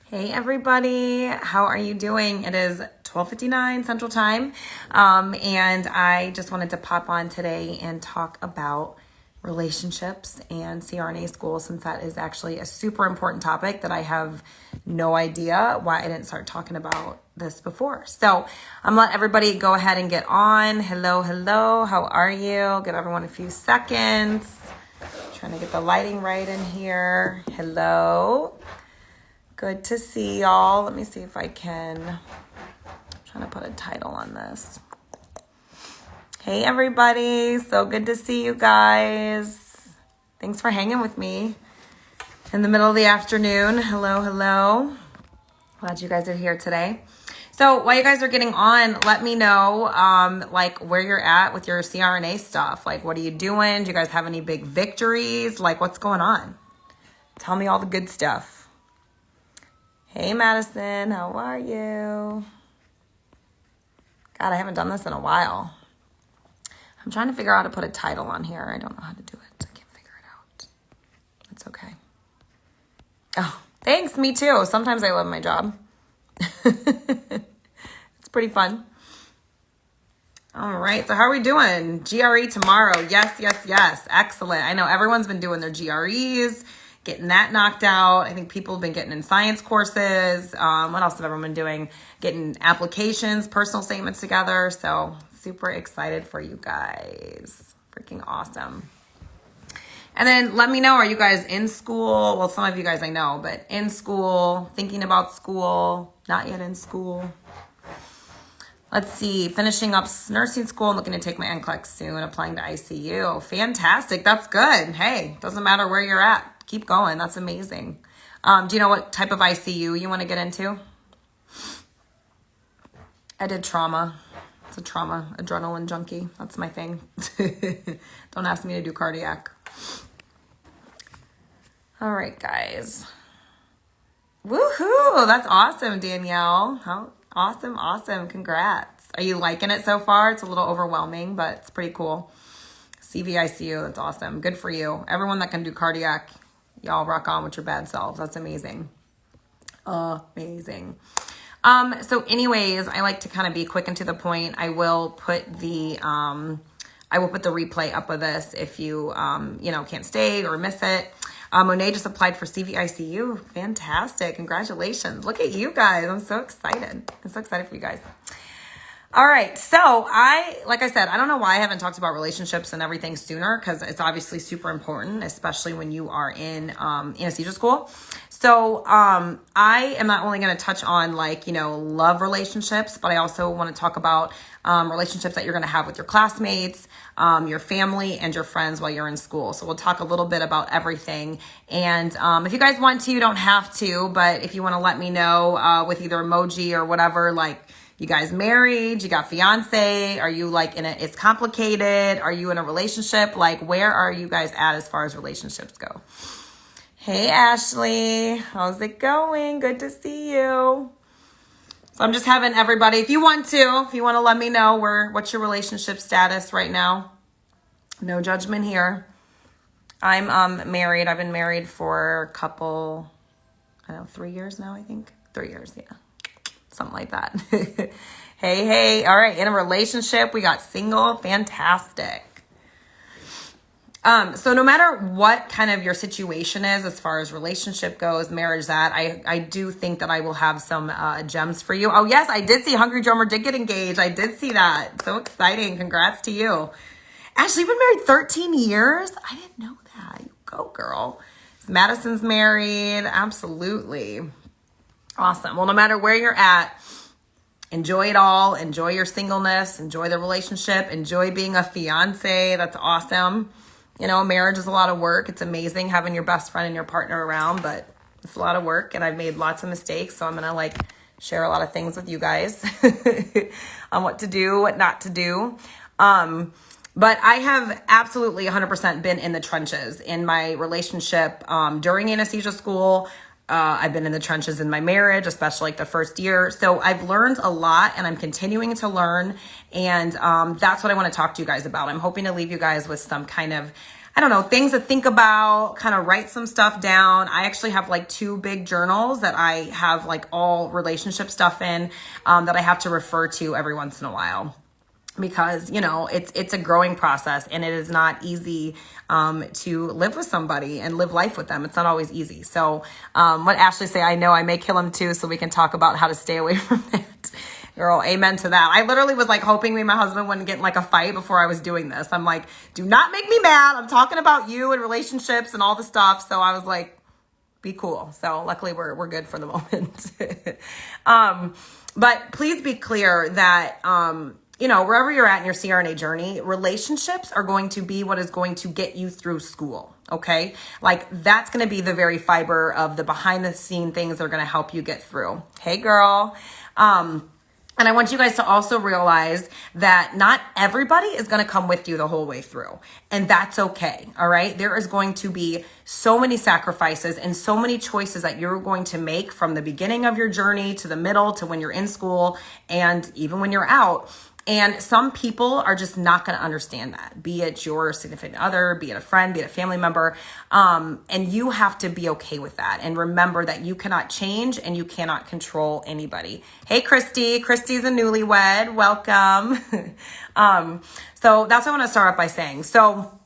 Hey everybody, how are you doing? It is 12:59 Central Time, and I just wanted to pop on today and talk about relationships and CRNA school, since that is actually a super important topic that I have no idea why I didn't start talking about this before. So I'm gonna let everybody go ahead and get on. Hello, how are you? Give everyone a few seconds. Trying to get the lighting right in here. Hello. Good to see y'all. Let me see if I can. I'm trying to put a title on this. Hey everybody, so good to see you guys. Thanks for hanging with me in the middle of the afternoon. Hello. Glad you guys are here today. So while you guys are getting on, let me know like where you're at with your CRNA stuff. Like, what are you doing? Do you guys have any big victories? Like, what's going on? Tell me all the good stuff. Hey Madison, how are you? God, I haven't done this in a while. I'm trying to figure out how to put a title on here. I don't know how to do it. I can't figure it out. It's okay. Oh, thanks, me too. Sometimes I love my job. It's pretty fun. All right, so how are we doing? GRE tomorrow. Yes. Excellent. I know everyone's been doing their GREs, getting that knocked out. I think people have been getting in science courses. What else have everyone been doing? Getting applications, personal statements together. So super excited for you guys. Freaking awesome. And then let me know, are you guys in school? Well, some of you guys I know, but in school, thinking about school, not yet in school. Let's see, finishing up nursing school and looking to take my NCLEX soon, applying to ICU. Fantastic, that's good. Hey, doesn't matter where you're at. Keep going. That's amazing. Do you know what type of ICU you want to get into? I did trauma. It's a trauma adrenaline junkie. That's my thing. Don't ask me to do cardiac. All right, guys. Woohoo! That's awesome, Danielle. How awesome. Congrats. Are you liking it so far? It's a little overwhelming, but it's pretty cool. CVICU, that's awesome. Good for you. Everyone that can do cardiac, y'all rock on with your bad selves. That's amazing. Amazing. So anyways, I like to kind of be quick and to the point. I will put the replay up of this if you, can't stay or miss it. Monet just applied for CVICU. Fantastic. Congratulations. Look at you guys. I'm so excited. I'm so excited for you guys. All right. So like I said, I don't know why I haven't talked about relationships and everything sooner, because it's obviously super important, especially when you are in anesthesia school. So I am not only going to touch on love relationships, but I also want to talk about relationships that you're going to have with your classmates, your family, and your friends while you're in school. So we'll talk a little bit about everything. And if you guys want to, you don't have to, but if you want to let me know with either emoji or whatever, like, you guys married? You got fiance? Are you it's complicated? Are you in a relationship? Like, where are you guys at as far as relationships go? Hey, Ashley. How's it going? Good to see you. So I'm just having everybody, if you want to let me know what's your relationship status right now. No judgment here. I'm married. I've been married for a couple, 3 years now, I think. 3 years, yeah. Something like that. Hey. All right. In a relationship, we got single. Fantastic. So no matter what kind of your situation is, as far as relationship goes, marriage, that I do think that I will have some gems for you. Oh yes, I did see Hungry Drummer did get engaged. I did see that. So exciting. Congrats to you. Ashley, you've been married 13 years? I didn't know that. You go, girl. Madison's married. Absolutely. Awesome. Well, no matter where you're at, enjoy it all. Enjoy your singleness. Enjoy the relationship. Enjoy being a fiance. That's awesome. Marriage is a lot of work. It's amazing having your best friend and your partner around, but it's a lot of work, and I've made lots of mistakes. So I'm going to share a lot of things with you guys on what to do, what not to do. But I have absolutely 100% been in the trenches in my relationship during anesthesia school. I've been in the trenches in my marriage, especially the first year. So I've learned a lot, and I'm continuing to learn. And that's what I want to talk to you guys about. I'm hoping to leave you guys with some kind of I don't know, things to think about, kind of write some stuff down. I actually have like 2 big journals that I have like all relationship stuff in, that I have to refer to every once in a while. Because, you know, it's a growing process, and it is not easy to live with somebody and live life with them. It's not always easy. So what Ashley say, I know I may kill him too, so we can talk about how to stay away from that. Girl, amen to that. I literally was like hoping me and my husband wouldn't get in like a fight before I was doing this. I'm like, do not make me mad. I'm talking about you and relationships and all the stuff. So I was like, be cool. So luckily we're good for the moment. But please be clear that, you know, wherever you're at in your CRNA journey, relationships are going to be what is going to get you through school. Okay. Like that's going to be the very fiber of the behind the scene things that are going to help you get through. Hey girl. And I want you guys to also realize that not everybody is going to come with you the whole way through. And that's okay. All right. There is going to be so many sacrifices and so many choices that you're going to make from the beginning of your journey to the middle to when you're in school and even when you're out. And some people are just not going to understand that, be it your significant other, be it a friend, be it a family member. And you have to be okay with that. And remember that you cannot change and you cannot control anybody. Hey, Christy. Christy's a newlywed. Welcome. So that's what I want to start off by saying. So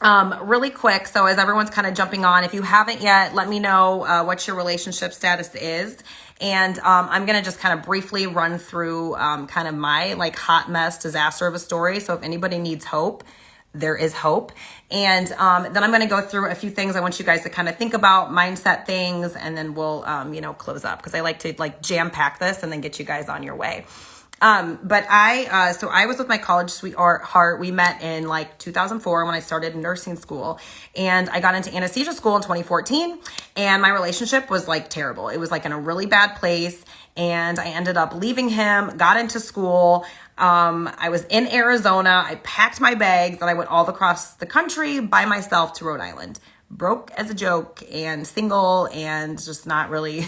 really quick. So as everyone's kind of jumping on, if you haven't yet, let me know what your relationship status is. And I'm going to just kind of briefly run through kind of my like hot mess disaster of a story. So if anybody needs hope, there is hope. And then I'm going to go through a few things I want you guys to kind of think about, mindset things, and then we'll, you know, close up because I like to like jam pack this and then get you guys on your way. But so I was with my college sweetheart. We met in like 2004 when I started nursing school, and I got into anesthesia school in 2014, and my relationship was like terrible. It was like in a really bad place, and I ended up leaving him, got into school. I was in Arizona. I packed my bags and I went all across the country by myself to Rhode Island. Broke as a joke and single and just not really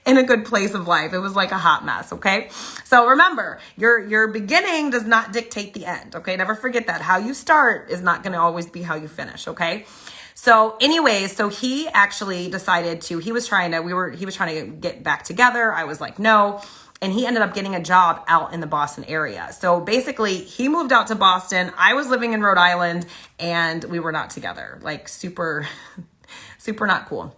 in a good place of life. It was like a hot mess. Okay. So remember, your beginning does not dictate the end. Okay. Never forget that. How you start is not going to always be how you finish. Okay. So anyways, so he actually decided he was trying to get back together. I was like, no. And he ended up getting a job out in the Boston area. So basically he moved out to Boston. I was living in Rhode Island and we were not together, like super, super not cool.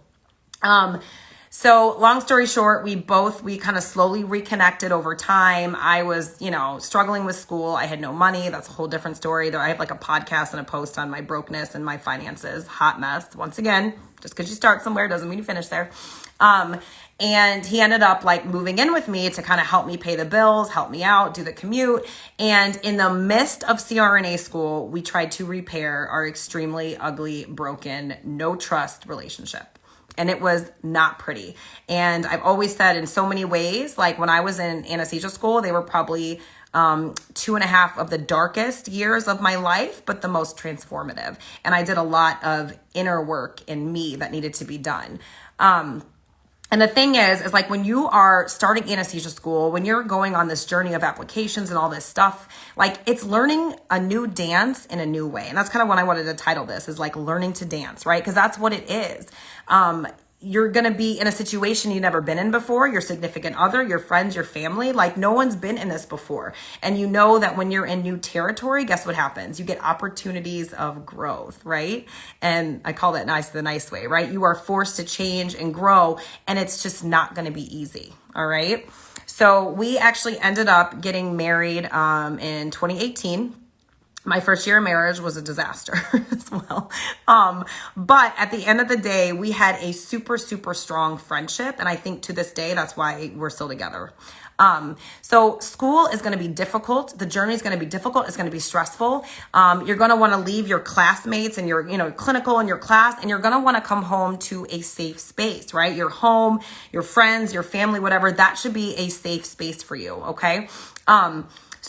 So long story short, we kind of slowly reconnected over time. I was, you know, struggling with school. I had no money. That's a whole different story. I have like a podcast and a post on my brokenness and my finances. Hot mess. Once again, just because you start somewhere doesn't mean you finish there. And he ended up like moving in with me to kind of help me pay the bills, help me out, do the commute. And in the midst of CRNA school, we tried to repair our extremely ugly, broken, no trust relationship. And it was not pretty. And I've always said in so many ways, like when I was in anesthesia school, they were probably 2.5 of the darkest years of my life, but the most transformative. And I did a lot of inner work in me that needed to be done. And the thing is like when you are starting anesthesia school, when you're going on this journey of applications and all this stuff, like it's learning a new dance in a new way. And that's kind of what I wanted to title this, is like learning to dance, right? Because that's what it is. You're going to be in a situation you've never been in before, your significant other, your friends, your family, like no one's been in this before. And you know that when you're in new territory, guess what happens? You get opportunities of growth, right? And I call that the nice way, right? You are forced to change and grow, and it's just not going to be easy. All right. So we actually ended up getting married in 2018. My first year of marriage was a disaster as well. But at the end of the day, we had a super, super strong friendship. And I think to this day, that's why we're still together. So school is going to be difficult. The journey is going to be difficult. It's going to be stressful. You're going to want to leave your classmates and your, clinical and your class, and you're going to want to come home to a safe space, right? Your home, your friends, your family, whatever, that should be a safe space for you. Okay.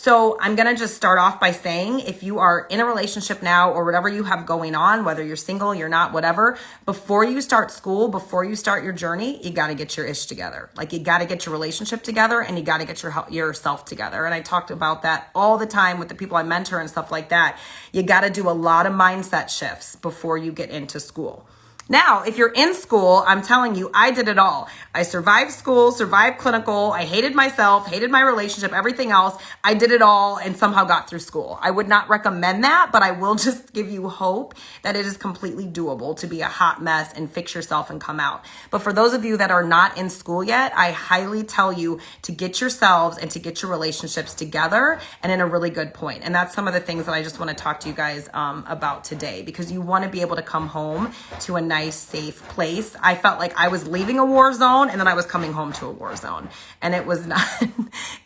So I'm going to just start off by saying, if you are in a relationship now or whatever you have going on, whether you're single, you're not, whatever, before you start school, before you start your journey, you got to get your ish together. Like, you got to get your relationship together, and you got to get yourself together. And I talked about that all the time with the people I mentor and stuff like that. You got to do a lot of mindset shifts before you get into school. Now, if you're in school, I'm telling you, I did it all. I survived school, survived clinical. I hated myself, hated my relationship, everything else. I did it all and somehow got through school. I would not recommend that, but I will just give you hope that it is completely doable to be a hot mess and fix yourself and come out. But for those of you that are not in school yet, I highly tell you to get yourselves and to get your relationships together and in a really good point. And that's some of the things that I just want to talk to you guys about today, because you want to be able to come home to a nice, safe place. I felt like I was leaving a war zone and then I was coming home to a war zone, and it was not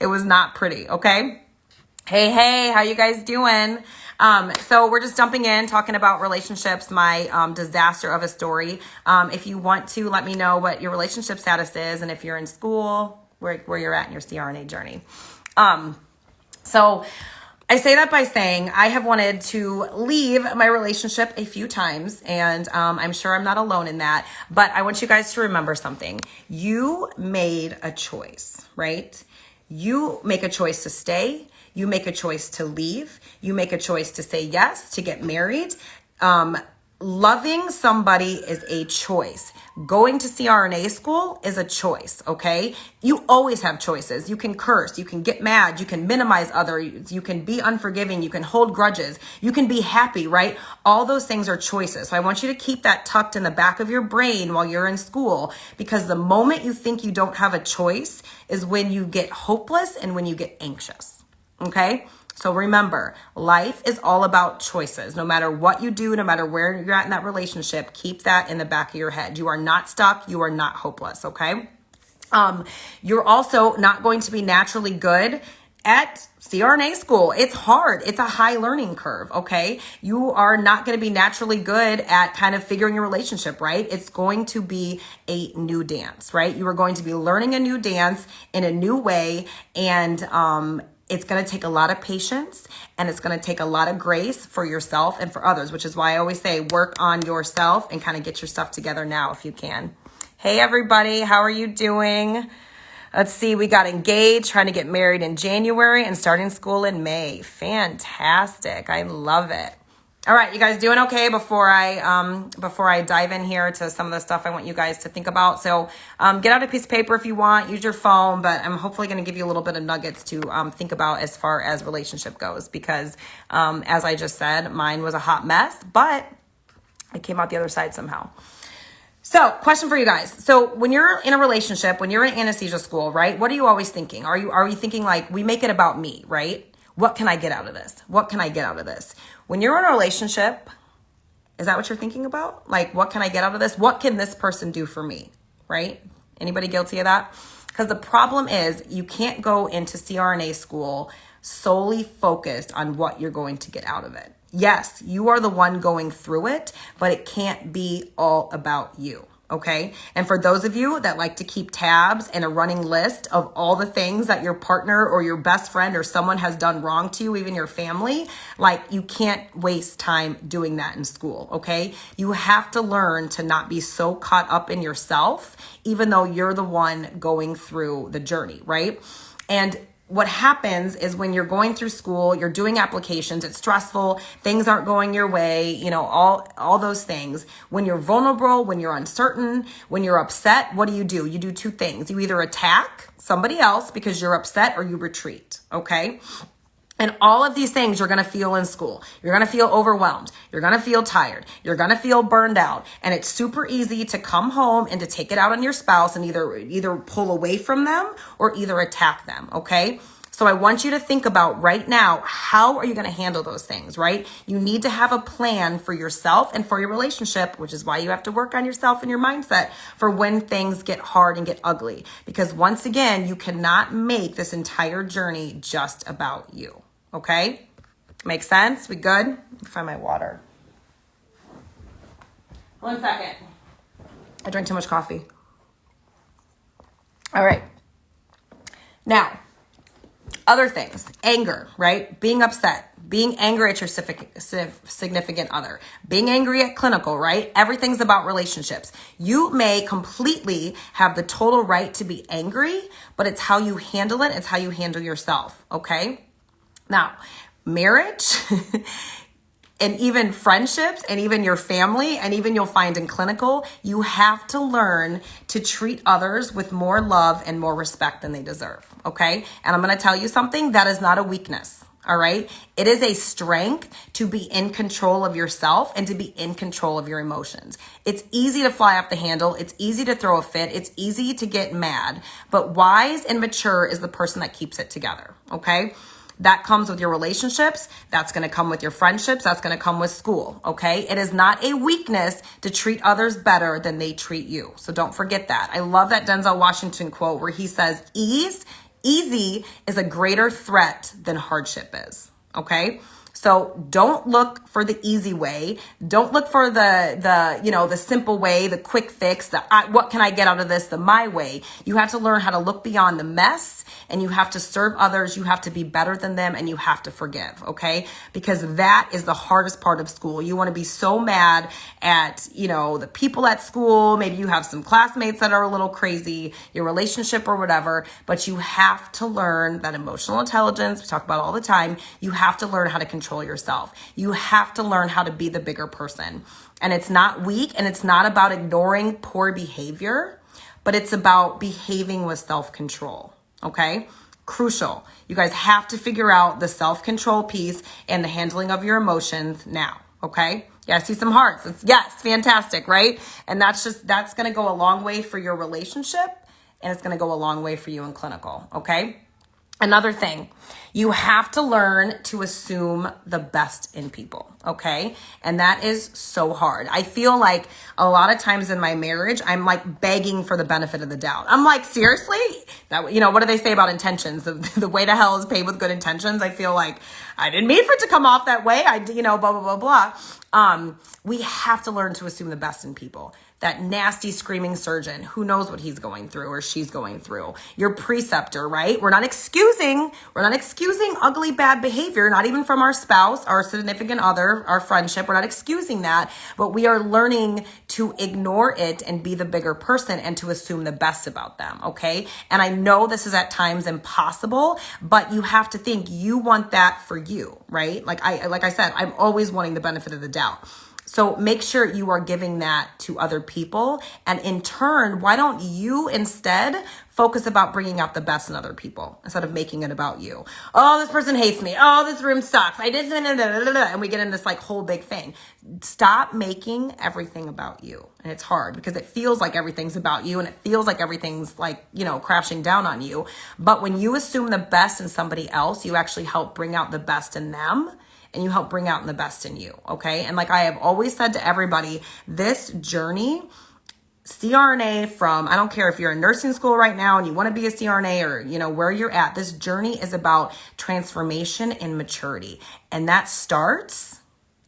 it was not pretty. Okay. Hey, how you guys doing? So we're just jumping in, talking about relationships, my disaster of a story. If you want to, let me know what your relationship status is, and if you're in school, where you're at in your CRNA journey. So I say that by saying I have wanted to leave my relationship a few times, and I'm sure I'm not alone in that, but I want you guys to remember something. You made a choice, right? You make a choice to stay. You make a choice to leave. You make a choice to say yes, to get married. Loving somebody is a choice. Going to CRNA school is a choice, okay? You always have choices. You can curse, you can get mad, you can minimize others, you can be unforgiving, you can hold grudges, you can be happy, right? All those things are choices. So I want you to keep that tucked in the back of your brain while you're in school, because the moment you think you don't have a choice is when you get hopeless and when you get anxious, okay? So remember, life is all about choices. No matter what you do, no matter where you're at in that relationship, keep that in the back of your head. You are not stuck. You are not hopeless, okay? You're also not going to be naturally good at CRNA school. It's hard. It's a high learning curve, okay? You are not going to be naturally good at kind of figuring your relationship, right? It's going to be a new dance, right? You are going to be learning a new dance in a new way, and it's going to take a lot of patience, and it's going to take a lot of grace for yourself and for others, which is why I always say work on yourself and kind of get your stuff together now if you can. Hey, everybody. How are you doing? Let's see. We got engaged, trying to get married in January and starting school in May. Fantastic. I love it. All right, you guys doing okay before I dive in here to some of the stuff I want you guys to think about? So get out a piece of paper if you want, use your phone, but I'm hopefully going to give you a little bit of nuggets to think about as far as relationship goes, because as I just said, mine was a hot mess, but I came out the other side somehow. So, question for you guys. So, when you're in a relationship, when you're in anesthesia school, right? What are you always thinking? Are you thinking like, we make it about me, right? What can I get out of this? What can I get out of this? When you're in a relationship, is that what you're thinking about? Like, what can I get out of this? What can this person do for me, right? Anybody guilty of that? Because the problem is you can't go into CRNA school solely focused on what you're going to get out of it. Yes, you are the one going through it, but it can't be all about you. Okay. And for those of you that like to keep tabs and a running list of all the things that your partner or your best friend or someone has done wrong to you, even your family, like, you can't waste time doing that in school. Okay. You have to learn to not be so caught up in yourself, even though you're the one going through the journey. Right. And what happens is when you're going through school, you're doing applications, it's stressful, things aren't going your way, you know, all those things. When you're vulnerable, when you're uncertain, when you're upset, what do? You do two things. You either attack somebody else because you're upset, or you retreat, okay? And all of these things you're going to feel in school. You're going to feel overwhelmed. You're going to feel tired. You're going to feel burned out. And it's super easy to come home and to take it out on your spouse and either pull away from them or either attack them, okay? So I want you to think about right now, how are you going to handle those things, right? You need to have a plan for yourself and for your relationship, which is why you have to work on yourself and your mindset for when things get hard and get ugly. Because once again, you cannot make this entire journey just about you. Okay? Makes sense? We good? Let me find my water. 1 second. I drank too much coffee. All right. Now, Other things, anger, right? Being upset, being angry at your significant other, being angry at clinical, right? Everything's about relationships. You may completely have the total right to be angry, but it's how you handle it. It's how you handle yourself. Okay. Now, marriage and even friendships and even your family and even you'll find in clinical, you have to learn to treat others with more love and more respect than they deserve. Okay. And I'm going to tell you something that is not a weakness. All right. It is a strength to be in control of yourself and to be in control of your emotions. It's easy to fly off the handle. It's easy to throw a fit. It's easy to get mad, but wise and mature is the person that keeps it together. Okay. That comes with your relationships. That's going to come with your friendships. That's going to come with school. Okay. It is not a weakness to treat others better than they treat you. So don't forget that. I love that Denzel Washington quote where he says, easy is a greater threat than hardship is. Okay. So don't look for the easy way. Don't look for the simple way, the quick fix, what can I get out of this, the my way. You have to learn how to look beyond the mess and you have to serve others. You have to be better than them and you have to forgive. Okay. Because that is the hardest part of school. You want to be so mad at, the people at school. Maybe you have some classmates that are a little crazy, your relationship or whatever, but you have to learn that emotional intelligence we talk about all the time. You have to learn how to control yourself. You have to learn how to be the bigger person. And it's not weak and it's not about ignoring poor behavior, but it's about behaving with self-control. Okay? Crucial. You guys have to figure out the self-control piece and the handling of your emotions now. Okay? Yeah, I see some hearts. Yes, fantastic, right? And that's going to go a long way for your relationship and it's going to go a long way for you in clinical. Okay? Another thing, you have to learn to assume the best in people, okay? And that is so hard. I feel like a lot of times in my marriage, I'm like begging for the benefit of the doubt. I'm like, seriously? What do they say about intentions? The way to hell is paved with good intentions. I feel like I didn't mean for it to come off that way. Blah, blah, blah, blah. We have to learn to assume the best in people. That nasty screaming surgeon, who knows what he's going through or she's going through. Your preceptor, right? We're not excusing ugly, bad behavior, not even from our spouse, our significant other, our friendship. We're not excusing that, but we are learning to ignore it and be the bigger person and to assume the best about them, okay? And I know this is at times impossible, but you have to think you want that for you, right? Like I said, I'm always wanting the benefit of the doubt. So make sure you are giving that to other people. And in turn, why don't you instead focus about bringing out the best in other people instead of making it about you? Oh, this person hates me. Oh, this room sucks. And we get in this like whole big thing. Stop making everything about you. And it's hard because it feels like everything's about you and it feels like everything's like, crashing down on you. But when you assume the best in somebody else, you actually help bring out the best in them. And you help bring out the best in you, okay? And like I have always said to everybody, this journey, CRNA from, I don't care if you're in nursing school right now and you want to be a CRNA or, where you're at, this journey is about transformation and maturity. And that starts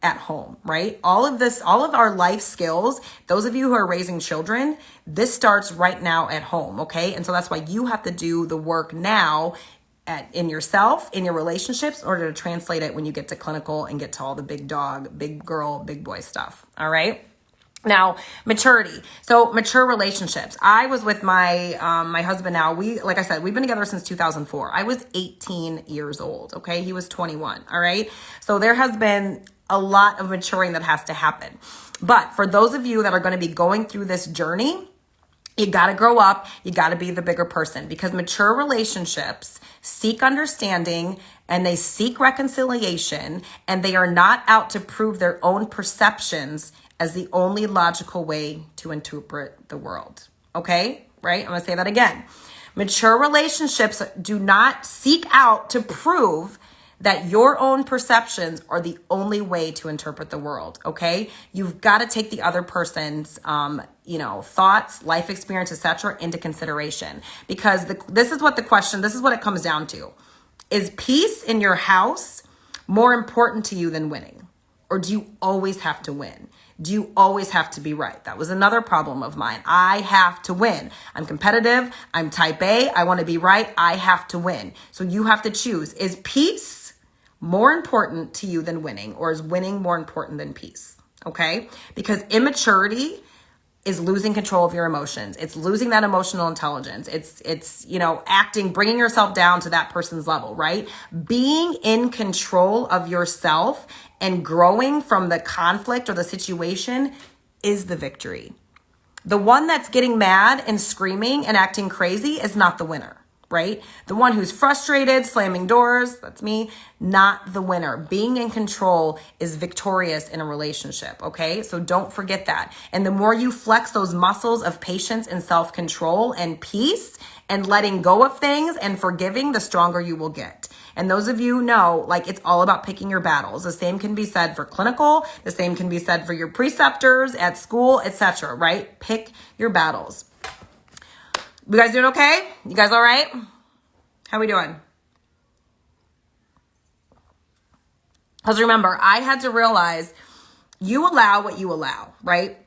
at home, right? All of our life skills, those of you who are raising children, this starts right now at home, okay? And so that's why you have to do the work now in yourself, in your relationships, in order to translate it when you get to clinical and get to all the big dog, big girl, big boy stuff. All right. Now, maturity. So mature relationships. I was with my husband now. Like I said, we've been together since 2004. I was 18 years old. Okay. He was 21. All right. So there has been a lot of maturing that has to happen. But for those of you that are going to be going through this journey, you got to grow up. You got to be the bigger person because mature relationships seek understanding and they seek reconciliation and they are not out to prove their own perceptions as the only logical way to interpret the world. Okay? Right? I'm going to say that again. Mature relationships do not seek out to prove that your own perceptions are the only way to interpret the world, okay? You've got to take the other person's, thoughts, life experience, etc., into consideration. Because this is what it comes down to. Is peace in your house more important to you than winning? Or do you always have to win? Do you always have to be right? That was another problem of mine. I have to win. I'm competitive. I'm type A. I want to be right. I have to win. So you have to choose. Is peace more important to you than winning, or is winning more important than peace? Okay? Because immaturity is losing control of your emotions. It's losing that emotional intelligence. It's acting, bringing yourself down to that person's level, right? Being in control of yourself and growing from the conflict or the situation is the victory. The one that's getting mad and screaming and acting crazy is not the winner, right? The one who's frustrated, slamming doors, that's me, not the winner. Being in control is victorious in a relationship, okay? So don't forget that. And the more you flex those muscles of patience and self-control and peace and letting go of things and forgiving, the stronger you will get. And those of you know, like, it's all about picking your battles. The same can be said for clinical. The same can be said for your preceptors at school, etc., right? Pick your battles. You guys doing okay? You guys all right? How we doing? Because remember, I had to realize you allow what you allow, right?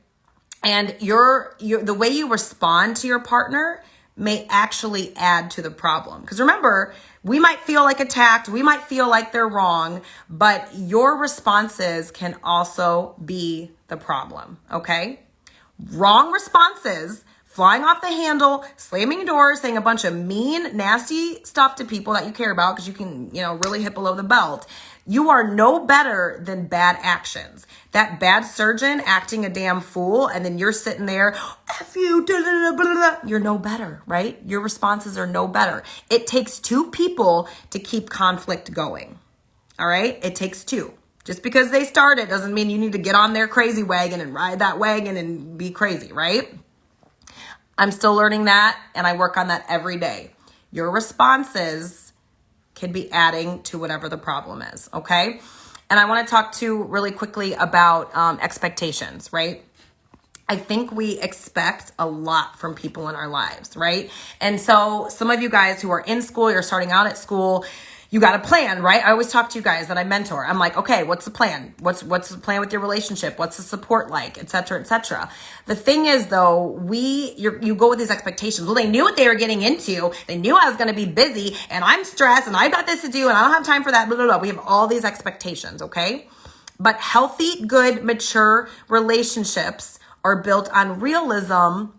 And the way you respond to your partner may actually add to the problem. Because remember, we might feel like attacked, we might feel like they're wrong, but your responses can also be the problem, okay? Wrong responses, flying off the handle, slamming doors, saying a bunch of mean, nasty stuff to people that you care about because you can, really hit below the belt. You are no better than bad actions. That bad surgeon acting a damn fool, and then you're sitting there, F you, da, da, da, blah, blah. You're no better, right? Your responses are no better. It takes two people to keep conflict going, all right? It takes two. Just because they started doesn't mean you need to get on their crazy wagon and ride that wagon and be crazy, right? I'm still learning that, and I work on that every day. Your responses can be adding to whatever the problem is, okay? And I want to talk to really quickly about expectations, right? I think we expect a lot from people in our lives, right? And so some of you guys who are in school, you're starting out at school, you got a plan, right? I always talk to you guys that I mentor. I'm like, okay, what's the plan? What's the plan with your relationship? What's the support like, et cetera, et cetera. The thing is though, you go with these expectations. Well, they knew what they were getting into. They knew I was going to be busy and I'm stressed and I've got this to do and I don't have time for that, blah, blah, blah. We have all these expectations, okay? But healthy, good, mature relationships are built on realism,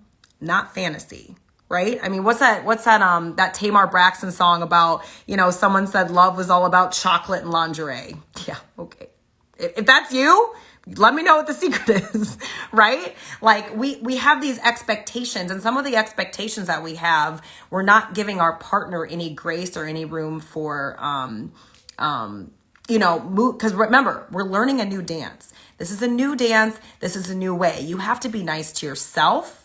not fantasy. Right? I mean, what's that Tamar Braxton song about, someone said love was all about chocolate and lingerie. Yeah. Okay. If that's you, let me know what the secret is, right? Like we have these expectations, and some of the expectations that we have, we're not giving our partner any grace or any room for, because remember, we're learning a new dance. This is a new dance. This is a new way. You have to be nice to yourself.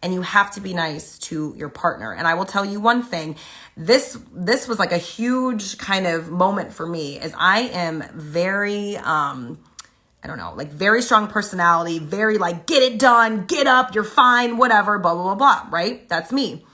And you have to be nice to your partner. And I will tell you one thing, this was like a huge kind of moment for me, as I am very, very strong personality, very like, get it done, get up, you're fine, whatever, blah, blah, blah, blah, right? That's me.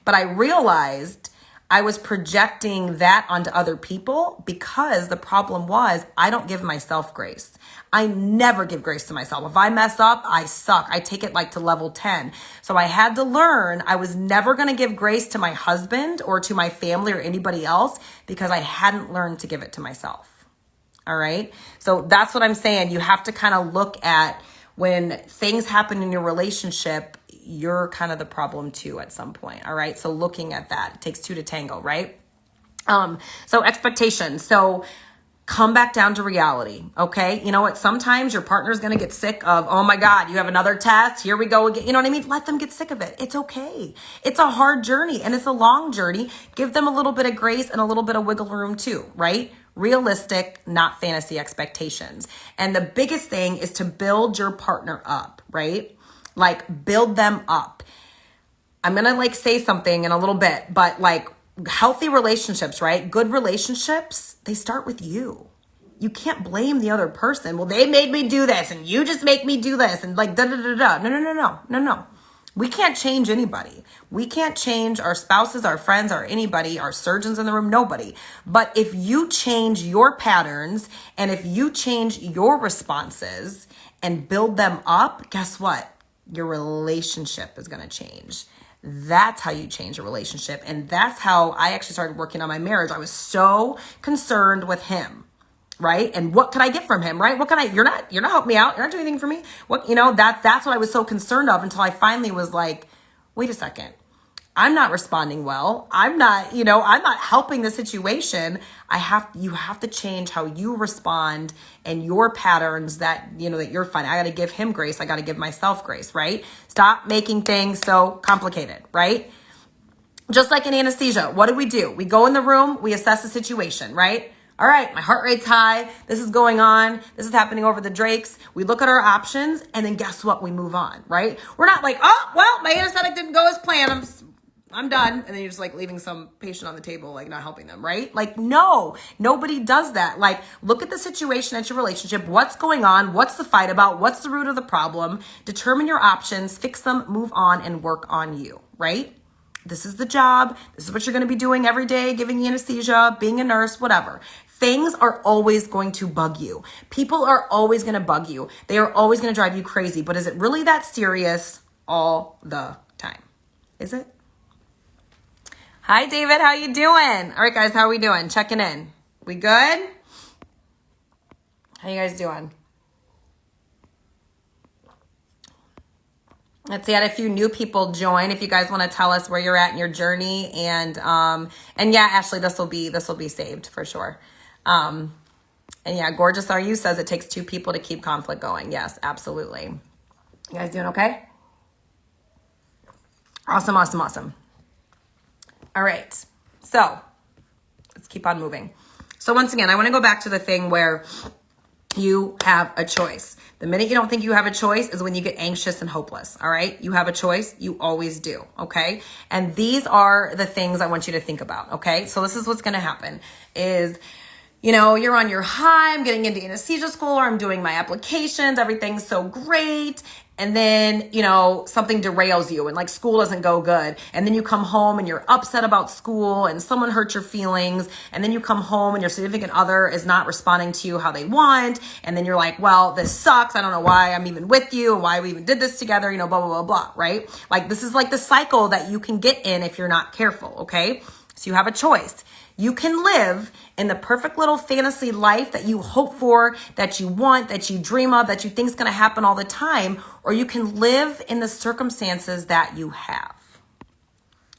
But I realized I was projecting that onto other people because the problem was I don't give myself grace. I never give grace to myself. If I mess up, I suck. I take it like to level 10. So I had to learn I was never going to give grace to my husband or to my family or anybody else because I hadn't learned to give it to myself. All right. So that's what I'm saying. You have to kind of look at when things happen in your relationship, you're kind of the problem too at some point. All right. So looking at that, it takes two to tango, right? So expectations. So come back down to reality. Okay. You know what? Sometimes your partner's going to get sick of, oh my God, you have another test. Here we go again. You know what I mean? Let them get sick of it. It's okay. It's a hard journey and it's a long journey. Give them a little bit of grace and a little bit of wiggle room too, right? Realistic, not fantasy expectations. And the biggest thing is to build your partner up, right? Like build them up. I'm going to say something in a little bit, but healthy relationships, right? Good relationships, they start with you. You can't blame the other person. Well, they made me do this and you just make me do this and da da da da. No. We can't change anybody. We can't change our spouses, our friends, or anybody, our surgeons in the room, nobody. But if you change your patterns and if you change your responses and build them up, guess what? Your relationship is going to change. That's how you change a relationship. And that's how I actually started working on my marriage. I was so concerned with him, right? And what could I get from him, right? What can you're not helping me out. You're not doing anything for me. That's what I was so concerned of until I finally was like, wait a second. I'm not responding well. I'm not helping the situation. You have to change how you respond and your patterns that you're finding. I got to give him grace. I got to give myself grace, right? Stop making things so complicated, right? Just like in anesthesia, what do? We go in the room, we assess the situation, right? All right, my heart rate's high. This is going on. This is happening over the drakes. We look at our options and then guess what? We move on, right? We're not like, oh, well, my anesthetic didn't go as planned. I'm done. And then you're just like leaving some patient on the table, like not helping them, right? Like, no, nobody does that. Like, look at the situation at your relationship. What's going on? What's the fight about? What's the root of the problem? Determine your options, fix them, move on, and work on you, right? This is the job. This is what you're going to be doing every day, giving anesthesia, being a nurse, whatever. Things are always going to bug you. People are always going to bug you. They are always going to drive you crazy. But is it really that serious all the time? Is it? Hi, David. How you doing? All right, guys. How are we doing? Checking in. We good? How you guys doing? Let's see. I had a few new people join. If you guys want to tell us where you're at in your journey, and yeah, Ashley, this will be saved for sure. And yeah, Gorgeous Are You says it takes two people to keep conflict going. Yes, absolutely. You guys doing okay? Awesome. All right. So let's keep on moving. So once again, I want to go back to the thing where you have a choice. The minute you don't think you have a choice is when you get anxious and hopeless. All right. You have a choice. You always do. Okay. And these are the things I want you to think about. Okay. So this is what's going to happen is, you're on your high, I'm getting into anesthesia school, or I'm doing my applications. Everything's so great. And then, something derails you and like school doesn't go good. And then you come home and you're upset about school and someone hurt your feelings. And then you come home and your significant other is not responding to you how they want. And then you're like, well, this sucks. I don't know why I'm even with you and why we even did this together, blah, blah, blah, blah, right? Like this is like the cycle that you can get in if you're not careful. Okay. So you have a choice. You can live in the perfect little fantasy life that you hope for, that you want, that you dream of, that you think is going to happen all the time, or you can live in the circumstances that you have,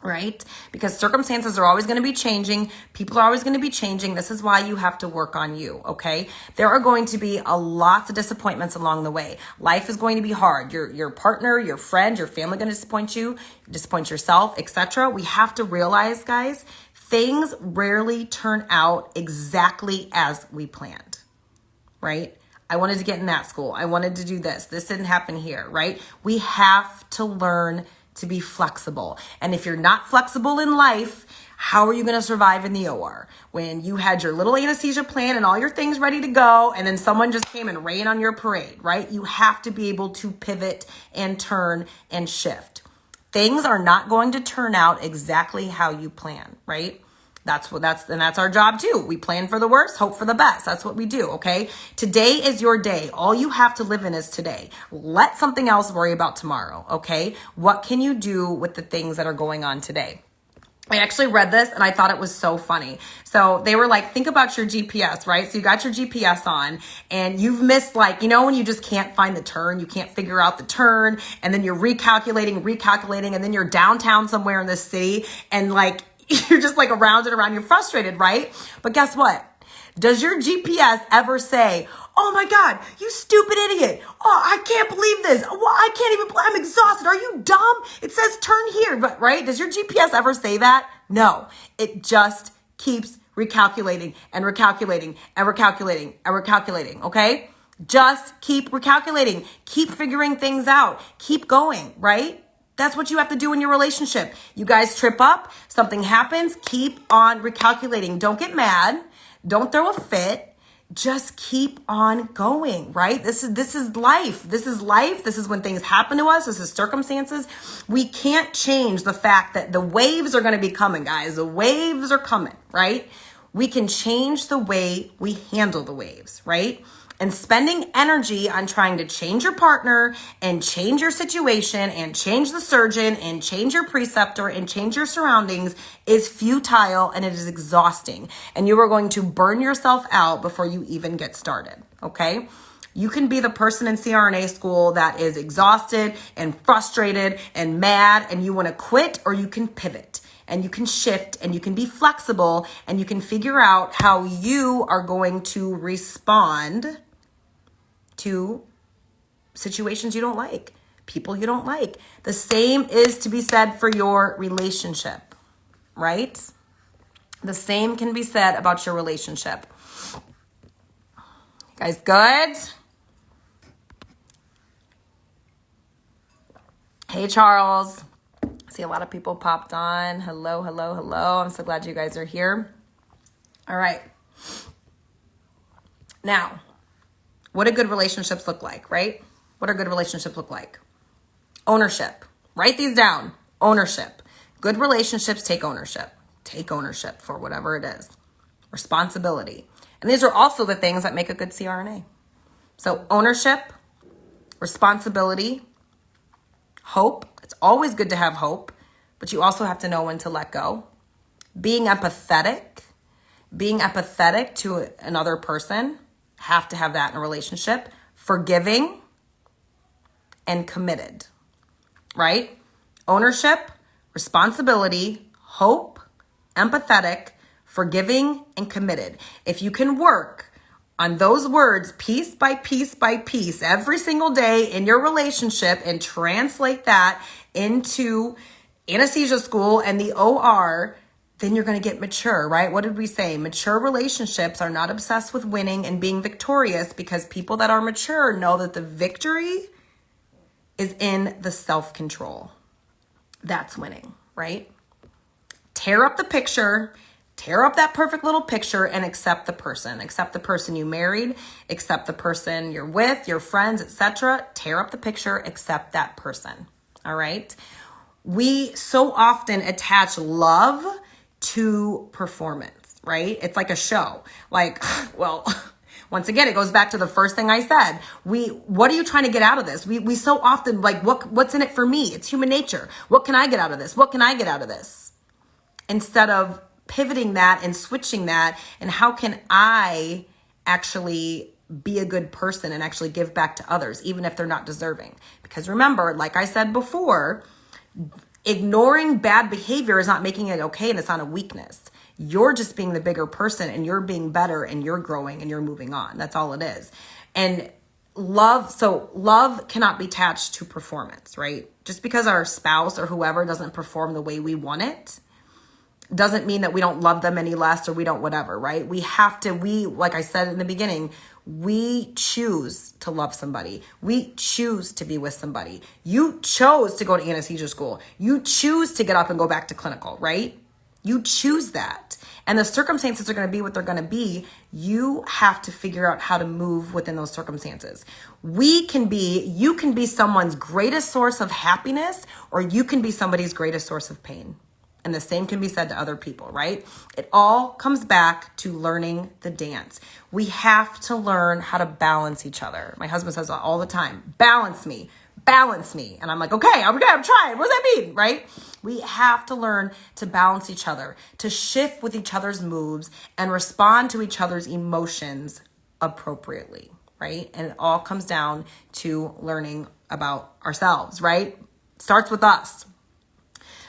right? Because circumstances are always going to be changing. People are always going to be changing. This is why you have to work on you, okay? There are going to be a lot of disappointments along the way. Life is going to be hard. Your partner, your friend, your family are going to disappoint you, disappoint yourself, etc. We have to realize, guys, things rarely turn out exactly as we planned, right? I wanted to get in that school. I wanted to do this. This didn't happen here, right? We have to learn to be flexible. And if you're not flexible in life, how are you going to survive in the OR? When you had your little anesthesia plan and all your things ready to go, and then someone just came and rained on your parade, right? You have to be able to pivot and turn and shift. Things are not going to turn out exactly how you plan, right? That's our job too. We plan for the worst, hope for the best. That's what we do, okay? Today is your day. All you have to live in is today. Let something else worry about tomorrow, okay? What can you do with the things that are going on today? I actually read this and I thought it was so funny. So they were like, think about your GPS, right? So you got your GPS on and you've missed when you just can't find the turn, you can't figure out the turn, and then you're recalculating, and then you're downtown somewhere in the city and you're just around and around, you're frustrated, right? But guess what? Does your GPS ever say, oh my God, you stupid idiot. Oh, I can't believe this. Well, I can't even, I'm exhausted. Are you dumb? It says turn here, but right? Does your GPS ever say that? No, it just keeps recalculating and recalculating and recalculating and recalculating, okay? Just keep recalculating, keep figuring things out, keep going, right? That's what you have to do in your relationship. You guys trip up, something happens, keep on recalculating. Don't get mad. Don't throw a fit. Just keep on going, right? This is life. This is life. This is when things happen to us. This is circumstances. We can't change the fact that the waves are going to be coming, guys. The waves are coming, right? We can change the way we handle the waves, right? And spending energy on trying to change your partner and change your situation and change the surgeon and change your preceptor and change your surroundings is futile and it is exhausting. And you are going to burn yourself out before you even get started, okay? You can be the person in CRNA school that is exhausted and frustrated and mad and you want to quit, or you can pivot and you can shift and you can be flexible and you can figure out how you are going to respond to situations you don't like, people you don't like. The same is to be said for your relationship, right? The same can be said about your relationship. You guys good? Hey, Charles. I see a lot of people popped on. Hello, hello, hello. I'm so glad you guys are here. All right. Now, what do good relationships look like, right? What do good relationships look like? Ownership. Write these down. Ownership. Good relationships take ownership. Take ownership for whatever it is. Responsibility. And these are also the things that make a good CRNA. So ownership, responsibility, hope. It's always good to have hope, but you also have to know when to let go. Being empathetic to another person. Have to have that in a relationship. Forgiving and committed, right? Ownership, responsibility, hope, empathetic, forgiving, and committed. If you can work on those words piece by piece by piece every single day in your relationship and translate that into anesthesia school and the OR, then you're going to get mature, right? What did we say? Mature relationships are not obsessed with winning and being victorious, because people that are mature know that the victory is in the self-control. That's winning, right? Tear up the picture, tear up that perfect little picture, and accept the person. Accept the person you married, accept the person you're with, your friends, etc. Tear up the picture, accept that person, all right? We so often attach love to performance, right? It's like a show. Like, well, once again, it goes back to the first thing I said. What are you trying to get out of this? We so often like, what's in it for me? It's human nature. What can I get out of this? What can I get out of this? Instead of pivoting that and switching that, and how can I actually be a good person and actually give back to others, even if they're not deserving? Because remember, like I said before, ignoring bad behavior is not making it okay, and it's not a weakness. You're just being the bigger person, and you're being better, and you're growing, and you're moving on. That's all it is. And love cannot be attached to performance, right? Just because our spouse or whoever doesn't perform the way we want it doesn't mean that we don't love them any less, or we don't whatever, right? Like I said in the beginning, we choose to love somebody. We choose to be with somebody. You chose to go to anesthesia school. You choose to get up and go back to clinical, right? You choose that. And the circumstances are going to be what they're going to be. You have to figure out how to move within those circumstances. You can be someone's greatest source of happiness, or you can be somebody's greatest source of pain. And the same can be said to other people, right? It all comes back to learning the dance. We have to learn how to balance each other. My husband says all the time, balance me. And I'm like, okay, I'm trying. What does that mean, right? We have to learn to balance each other, to shift with each other's moves and respond to each other's emotions appropriately, right? And it all comes down to learning about ourselves, right? Starts with us.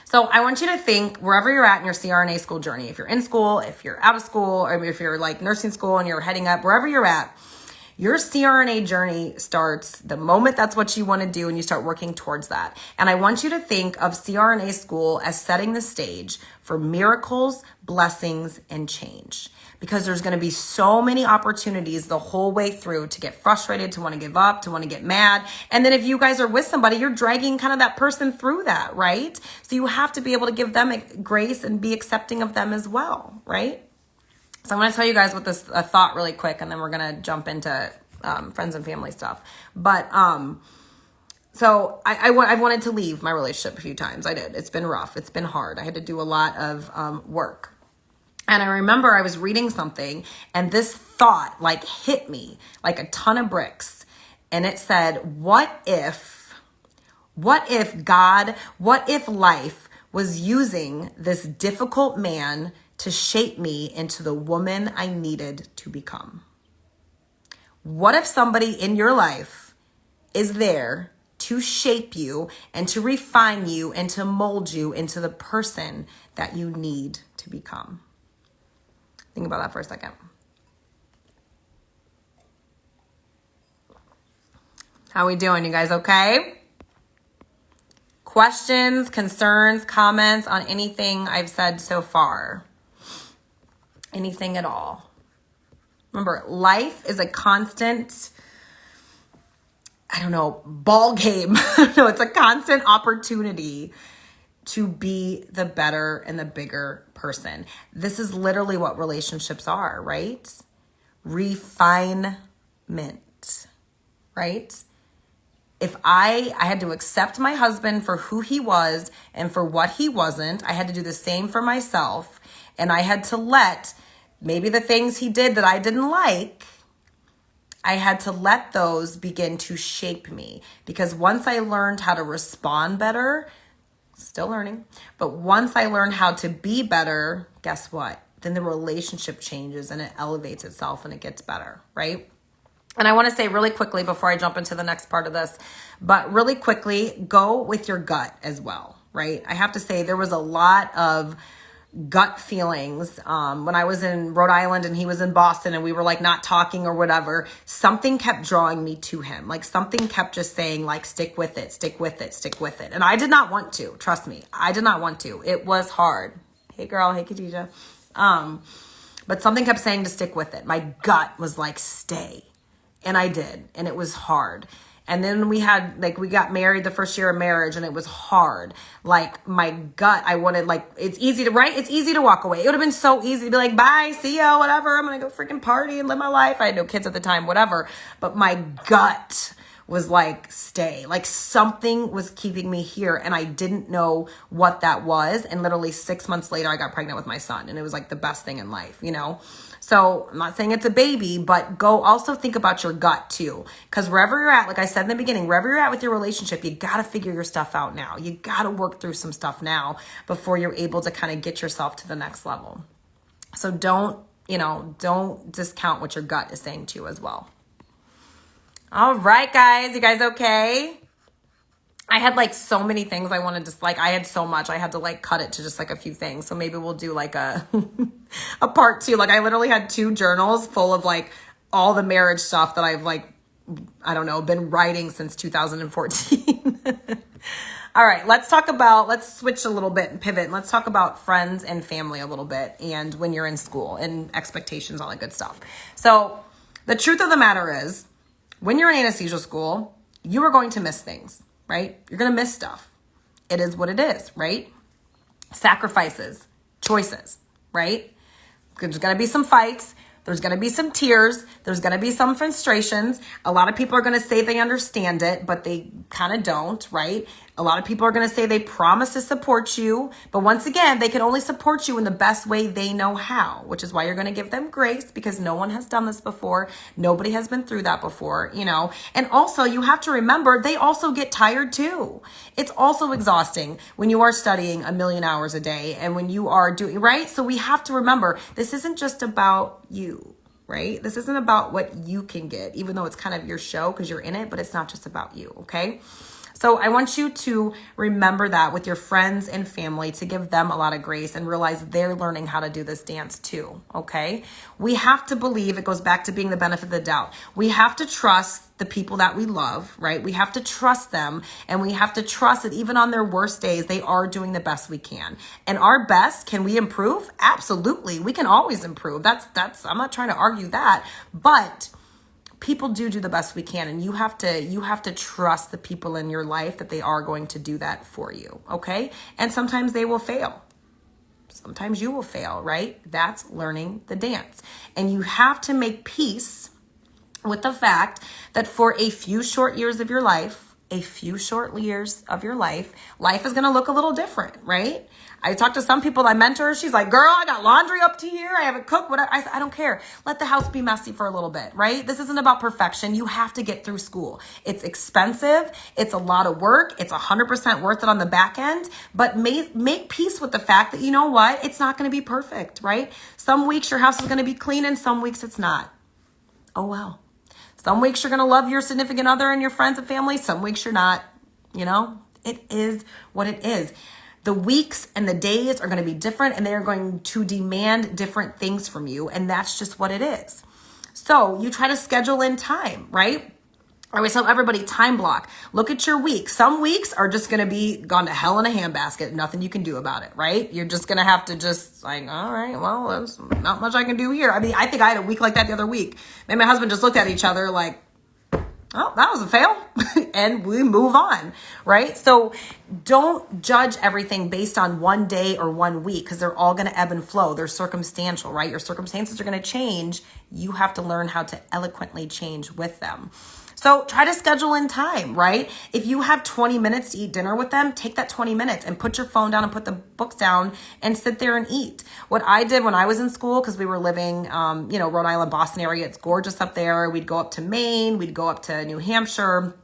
So I want you to think, wherever you're at in your CRNA school journey, if you're in school, if you're out of school, or if you're like nursing school and you're heading up, wherever you're at, your CRNA journey starts the moment that's what you want to do, and you start working towards that. And I want you to think of CRNA school as setting the stage for miracles, blessings, and change. Because there's going to be so many opportunities the whole way through to get frustrated, to want to give up, to want to get mad. And then if you guys are with somebody, you're dragging kind of that person through that, right? So you have to be able to give them grace and be accepting of them as well, right? So I'm going to tell you guys what this thought really quick, and then we're going to jump into friends and family stuff. But so I've wanted to leave my relationship a few times. I did. It's been rough. It's been hard. I had to do a lot of work. And I remember I was reading something and this thought like hit me like a ton of bricks. And it said, what if life was using this difficult man to shape me into the woman I needed to become? What if somebody in your life is there to shape you and to refine you and to mold you into the person that you need to become? Think about that for a second. How we doing, you guys? Okay? Questions, concerns, comments on anything I've said so far? Anything at all? Remember, life is a constant, ball game. No, it's a constant opportunity to be the better and the bigger person. This is literally what relationships are, right? Refinement, right? If I had to accept my husband for who he was and for what he wasn't, I had to do the same for myself. And I had to let maybe the things he did that I didn't like, I had to let those begin to shape me. Because once I learned how to respond better, still learning, but once I learned how to be better, guess what? Then the relationship changes and it elevates itself and it gets better, right? And I want to say really quickly before I jump into the next part of this, but really quickly, go with your gut as well, right? I have to say there was a lot of gut feelings when I was in Rhode Island and he was in Boston and we were like not talking or whatever. Something kept drawing me to him. Like something kept just saying like, stick with it, stick with it, stick with it. And I did not want to, trust me. I did not want to. It was hard. Hey girl, hey Khadijah. But something kept saying to stick with it. My gut was like, stay. And I did. And it was hard. And then we got married the first year of marriage and it was hard. Like my gut, I wanted it's easy to, right? It's easy to walk away. It would have been so easy to be like, bye, see ya, whatever. I'm going to go freaking party and live my life. I had no kids at the time, whatever. But my gut was like, stay. Like something was keeping me here and I didn't know what that was. And literally 6 months later, I got pregnant with my son and it was like the best thing in life, you know? So I'm not saying it's a baby, but go also think about your gut too. Because wherever you're at, like I said in the beginning, wherever you're at with your relationship, you got to figure your stuff out now. You got to work through some stuff now before you're able to kind of get yourself to the next level. So don't discount what your gut is saying to you as well. All right, guys, you guys okay? I had like so many things I wanted to I had so much. I had to like cut it to just like a few things. So maybe we'll do like a a part 2. Like I literally had 2 journals full of like all the marriage stuff that I've been writing since 2014. All right, let's switch a little bit and pivot. And let's talk about friends and family a little bit and when you're in school and expectations, all that good stuff. So the truth of the matter is when you're in anesthesia school, you are going to miss things. Right? You're going to miss stuff. It is what it is, right? Sacrifices, choices, right? There's going to be some fights. There's going to be some tears. There's going to be some frustrations. A lot of people are going to say they understand it, but they kind of don't, right? A lot of people are going to say they promise to support you, but once again, they can only support you in the best way they know how, which is why you're going to give them grace because no one has done this before. Nobody has been through that before, you know? And also you have to remember they also get tired too. It's also exhausting when you are studying 1 million hours a day and when you are doing, right? So we have to remember this isn't just about you. Right? This isn't about what you can get, even though it's kind of your show because you're in it, but it's not just about you. Okay. So I want you to remember that with your friends and family to give them a lot of grace and realize they're learning how to do this dance too. Okay. We have to believe it goes back to being the benefit of the doubt. We have to trust the people that we love, right? We have to trust them and we have to trust that even on their worst days, they are doing the best we can. And our best, can we improve? Absolutely. We can always improve. That's, I'm not trying to argue that, but people do the best we can. And you have to trust the people in your life that they are going to do that for you. Okay. And sometimes they will fail. Sometimes you will fail, right? That's learning the dance. And you have to make peace with the fact that for a few short years of your life, a few short years of your life, life is going to look a little different, right? I talked to some people I mentor. She's like, girl, I got laundry up to here. I haven't cooked. Whatever. I said, I don't care. Let the house be messy for a little bit, right? This isn't about perfection. You have to get through school. It's expensive. It's a lot of work. It's 100% worth it on the back end, but make peace with the fact that, you know what? It's not going to be perfect, right? Some weeks your house is going to be clean and some weeks it's not. Oh, well. Some weeks you're going to love your significant other and your friends and family. Some weeks you're not. You know, it is what it is. The weeks and the days are going to be different and they're going to demand different things from you. And that's just what it is. So you try to schedule in time, right? I always tell everybody, time block. Look at your week. Some weeks are just going to be gone to hell in a handbasket. Nothing you can do about it, right? You're just going to have to just like, all right, well, there's not much I can do here. I mean, I think I had a week like that the other week. Me and my husband just looked at each other like, oh, that was a fail. And we move on, right? So don't judge everything based on one day or 1 week because they're all going to ebb and flow. They're circumstantial, right? Your circumstances are going to change. You have to learn how to eloquently change with them. So try to schedule in time, right? If you have 20 minutes to eat dinner with them, take that 20 minutes and put your phone down and put the books down and sit there and eat. What I did when I was in school, because we were living, Rhode Island, Boston area, it's gorgeous up there. We'd go up to Maine, we'd go up to New Hampshire.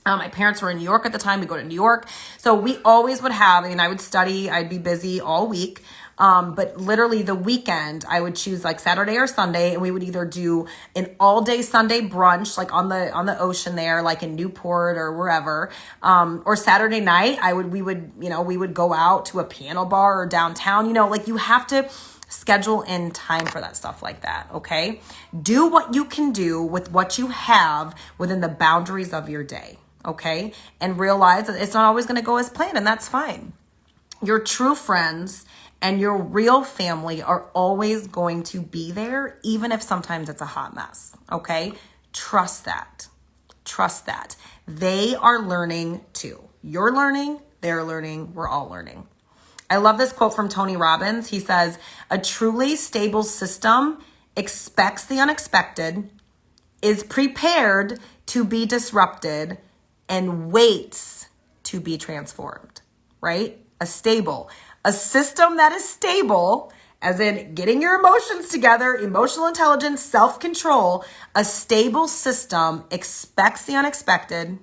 My parents were in New York at the time. We'd go to New York. So we always would have, I would study, I'd be busy all week. But literally the weekend, I would choose like Saturday or Sunday, and we would either do an all-day Sunday brunch, like on the ocean there, like in Newport or wherever, or Saturday night, we would go out to a piano bar or downtown. Like you have to schedule in time for that stuff like that. Okay, do what you can do with what you have within the boundaries of your day. Okay, and realize that it's not always going to go as planned, and that's fine. Your true friends and your real family are always going to be there, even if sometimes it's a hot mess, okay? Trust that. Trust that. They are learning too. You're learning, they're learning, we're all learning. I love this quote from Tony Robbins. He says, a truly stable system expects the unexpected, is prepared to be disrupted, and waits to be transformed, right? A system that is stable, as in getting your emotions together, emotional intelligence, self-control. A stable system expects the unexpected,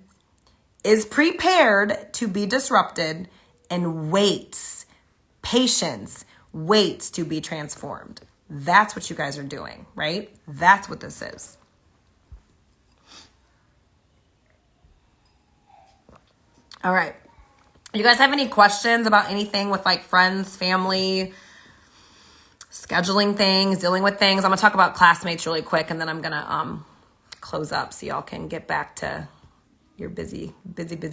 is prepared to be disrupted, and waits, patience, waits to be transformed. That's what you guys are doing, right? That's what this is. All right. You guys have any questions about anything with like friends, family, scheduling things, dealing with things? I'm going to talk about classmates really quick, and then I'm going to close up so y'all can get back to your busy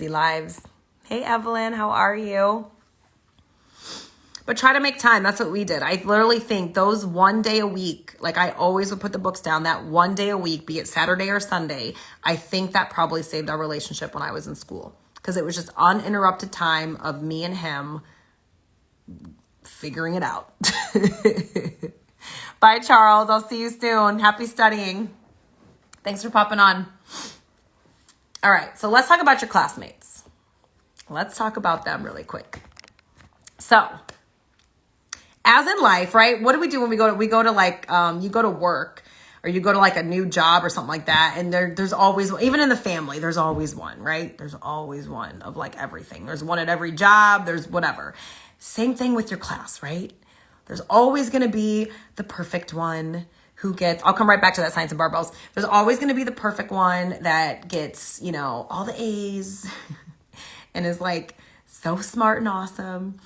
lives. Hey, Evelyn, how are you? But try to make time. That's what we did. I literally think those 1 day a week, like I always would put the books down, that 1 day a week, be it Saturday or Sunday, I think that probably saved our relationship when I was in school. Because it was just uninterrupted time of me and him figuring it out. Bye, Charles. I'll see you soon. Happy studying. Thanks for popping on. All right, so let's talk about your classmates. Let's talk about them really quick. So, as in life, right? What do we do when we go to like, you go to work, or you go to like a new job or something like that. And there's always, even in the family, there's always one, right? There's always one of like everything. There's one at every job. There's whatever. Same thing with your class, right? There's always going to be the perfect one who gets, I'll come right back to that science and barbells. There's always going to be the perfect one that gets, all the A's and is like so smart and awesome.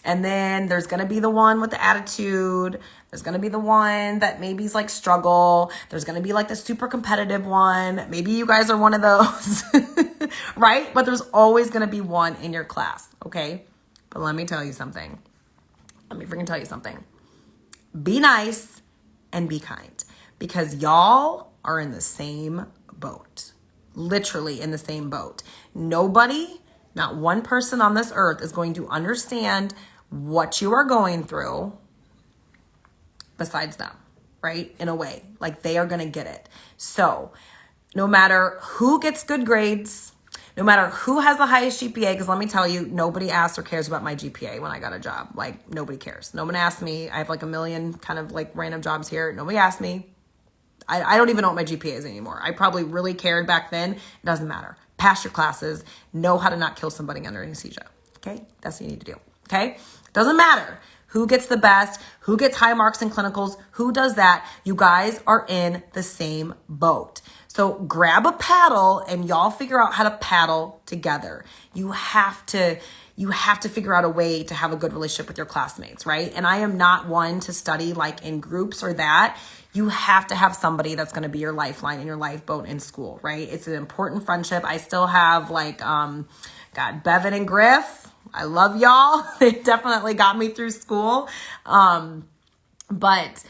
And then there's going to be the one with the attitude. There's going to be the one that maybe is like struggle. There's going to be like the super competitive one. Maybe you guys are one of those, right? But there's always going to be one in your class, okay? But let me tell you something. Let me freaking tell you something. Be nice and be kind, because y'all are in the same boat, literally in the same boat. Nobody, not one person on this earth is going to understand what you are going through besides them, right? In a way, like they are going to get it. So no matter who gets good grades, No matter who has the highest GPA, because let me tell you, nobody asks or cares about my GPA when I got a job. Like, nobody cares. No one asked me. I have like a million kind of like random jobs here. Nobody asked me. I don't even know what my GPA is anymore. I probably really cared back then. It doesn't matter. Pass your classes. Know how to not kill somebody under anesthesia. Okay? That's what you need to do. Okay? Doesn't matter who gets the best, who gets high marks in clinicals, who does that. You guys are in the same boat. So grab a paddle and y'all figure out how to paddle together. You have to figure out a way to have a good relationship with your classmates, right? And I am not one to study like in groups or that. You have to have somebody that's going to be your lifeline and your lifeboat in school, right? It's an important friendship. I still have like, Bevan and Griff. I love y'all. They definitely got me through school. But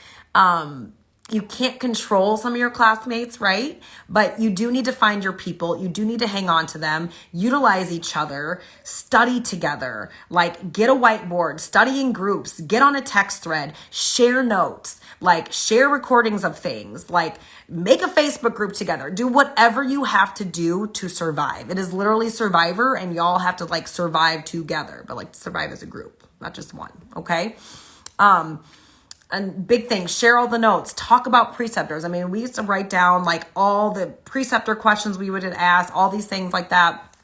you can't control some of your classmates, right? But you do need to find your people. You do need to hang on to them, utilize each other, study together, like get a whiteboard, study in groups, get on a text thread, share notes, like share recordings of things, like make a Facebook group together, do whatever you have to do to survive. It is literally Survivor and y'all have to like survive together, but like survive as a group, not just one. Okay. And big thing, share all the notes, talk about preceptors. I mean, we used to write down like all the preceptor questions we would ask, all these things like that.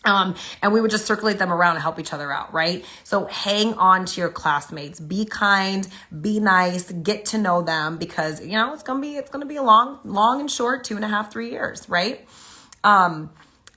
And we would just circulate them around and help each other out, right? So hang on to your classmates, be kind, be nice, get to know them because, you know, it's going to be a long and short 2.5, 3 years, right?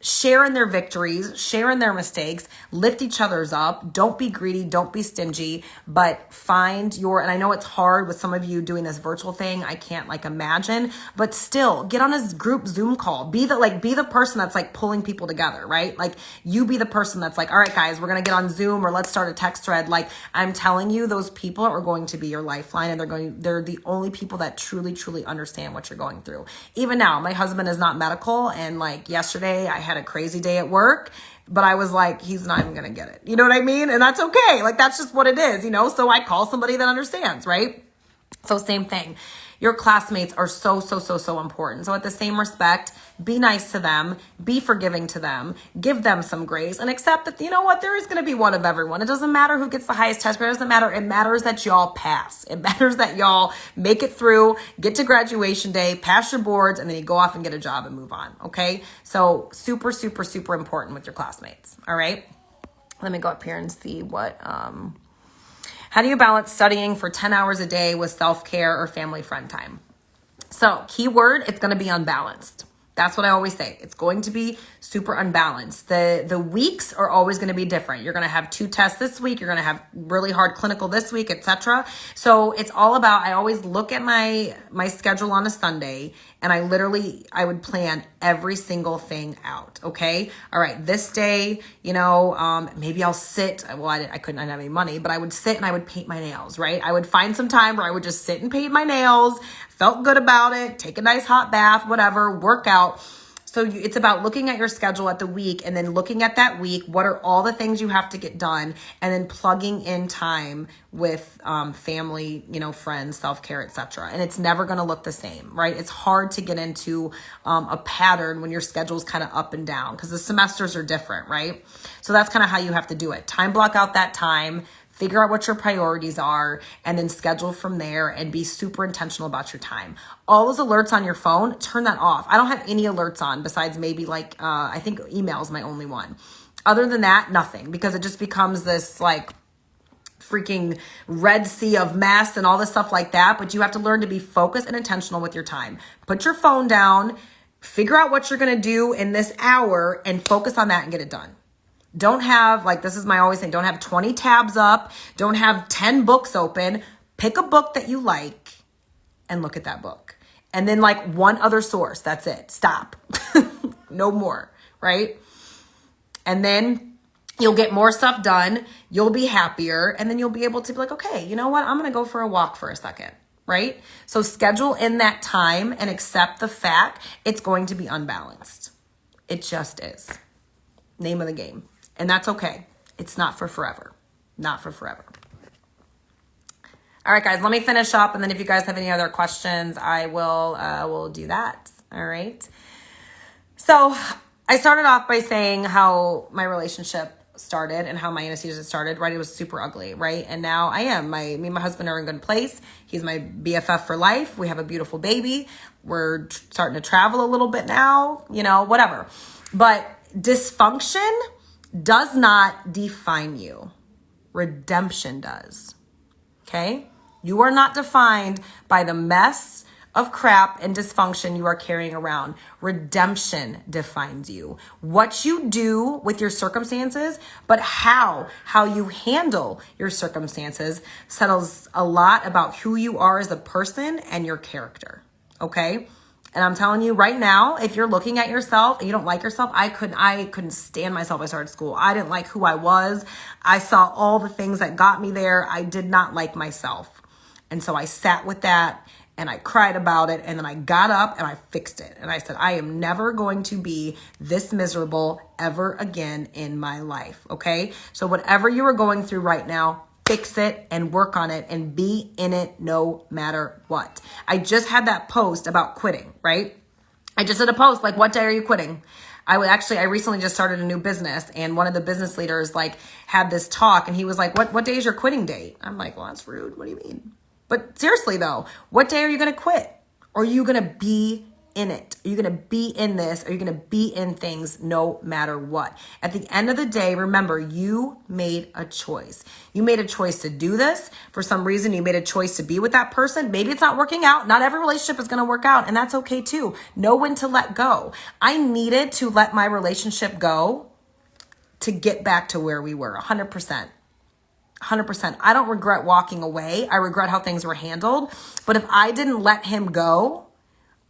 Share in their victories, share in their mistakes, lift each other's up. Don't be greedy, don't be stingy, but find and I know it's hard with some of you doing this virtual thing. I can't like imagine, but still get on a group Zoom call. Be the person that's like pulling people together, right? Like you be the person that's like, all right, guys, we're going to get on Zoom or let's start a text thread. Like I'm telling you, those people are going to be your lifeline and they're the only people that truly understand what you're going through. Even now, my husband is not medical. And like yesterday I had a crazy day at work, but I was like, he's not even going to get it. You know what I mean? And that's okay. Like, that's just what it is, you know? So I call somebody that understands, right? So same thing. Your classmates are so important. So at the same respect, be nice to them, be forgiving to them, give them some grace and accept that, you know what, there is going to be one of everyone. It doesn't matter who gets the highest test grade. It doesn't matter. It matters that y'all pass. It matters that y'all make it through, get to graduation day, pass your boards, and then you go off and get a job and move on. Okay. So super important with your classmates. All right. Let me go up here and see what, how do you balance studying for 10 hours a day with self-care or family friend time? So keyword, it's going to be unbalanced. That's what I always say. It's going to be super unbalanced. The weeks are always going to be different. You're going to have 2 tests this week. You're going to have really hard clinical this week, etc. So it's all about, I always look at my schedule on a Sunday and I would plan every single thing out. Okay. All right. This day, you know, maybe I'll sit. Well, I didn't have any money, but I would sit and I would paint my nails, right? I would find some time where I would just sit and paint my nails, felt good about it, take a nice hot bath, whatever, work out. So it's about looking at your schedule at the week and then looking at that week. What are all the things you have to get done? And then plugging in time with family, you know, friends, self-care, etc. And it's never going to look the same, right? It's hard to get into a pattern when your schedule is kind of up and down because the semesters are different, right? So that's kind of how you have to do it. Time block out that time. Figure out what your priorities are and then schedule from there and be super intentional about your time. All those alerts on your phone, turn that off. I don't have any alerts on besides maybe like, I think email is my only one. Other than that, nothing, because it just becomes this like freaking Red Sea of mess and all this stuff like that. But you have to learn to be focused and intentional with your time. Put your phone down, figure out what you're going to do in this hour and focus on that and get it done. Don't have, like, this is my always thing, don't have 20 tabs up. Don't have 10 books open. Pick a book that you like and look at that book. And then like one other source. That's it. Stop. No more. Right? And then you'll get more stuff done. You'll be happier. And then you'll be able to be like, okay, you know what? I'm going to go for a walk for a second. Right? So schedule in that time and accept the fact it's going to be unbalanced. It just is. Name of the game. And that's okay. It's not for forever. Not for forever. All right, guys, let me finish up. And then if you guys have any other questions, I will do that. All right. So I started off by saying how my relationship started and how my anesthesia started, right? It was super ugly, right? And now me and my husband are in a good place. He's my BFF for life. We have a beautiful baby. We're starting to travel a little bit now, whatever. But dysfunction does not define you. Redemption does. Okay? You are not defined by the mess of crap and dysfunction you are carrying around. Redemption defines you. What you do with your circumstances, but how you handle your circumstances settles a lot about who you are as a person and your character. Okay? And I'm telling you right now, if you're looking at yourself and you don't like yourself, I couldn't stand myself. I started school. I didn't like who I was. I saw all the things that got me there. I did not like myself. And so I sat with that and I cried about it. And then I got up and I fixed it. And I said, I am never going to be this miserable ever again in my life. Okay. So whatever you are going through right now, fix it and work on it and be in it no matter what. I just had that post about quitting, right? I just did a post like, what day are you quitting? I recently just started a new business, and one of the business leaders had this talk, and he was like, what day is your quitting date? I'm like, well, that's rude. What do you mean? But seriously though, what day are you going to quit? Or are you going to be in it? Are you going to be in this? Are you going to be in things no matter what? At the end of the day, remember, you made a choice. You made a choice to do this. For some reason, you made a choice to be with that person. Maybe it's not working out. Not every relationship is going to work out, and that's okay too. Know when to let go. I needed to let my relationship go to get back to where we were, 100%. 100%. I don't regret walking away. I regret how things were handled. But if I didn't let him go,